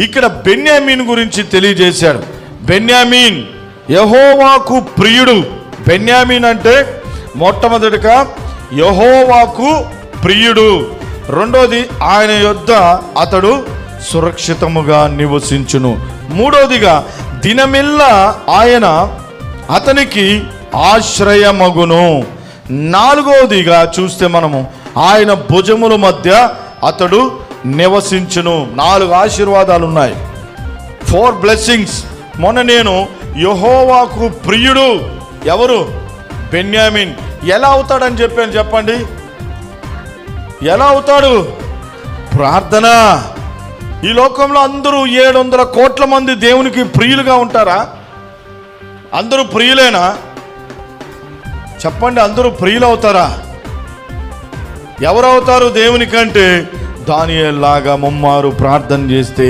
ఇక్కడ బెన్యామీన్ గురించి తెలియజేశాడు. బెన్యామీన్ యెహోవాకు ప్రియుడు. బెన్యామీన్ అంటే మొట్టమొదటిగా యెహోవాకు ప్రియుడు. రెండోది ఆయన యొద్ద అతడు సురక్షితముగా నివసించును. మూడోదిగా దినమెల్లా ఆయన అతనికి ఆశ్రయమగును. నాలుగోదిగా చూస్తే మనము ఆయన భుజముల మధ్య అతడు నివసించును. 4 ఆశీర్వాదాలు ఉన్నాయి, 4 బ్లెస్సింగ్స్. మొన్న నేను యెహోవాకు ప్రియుడు ఎవరు? బెన్యామీన్. ఎలా అవుతాడని చెప్పాను చెప్పండి. ఎలా అవుతాడు? ప్రార్థన. ఈ లోకంలో అందరూ 700 కోట్ల మంది దేవునికి ప్రియులుగా ఉంటారా? అందరూ ప్రియులేనా? చెప్పండి, అందరూ ప్రియులు అవుతారా? ఎవరవుతారు దేవునికంటే? దానియేలులాగా ముమ్మారు ప్రార్థన చేస్తే.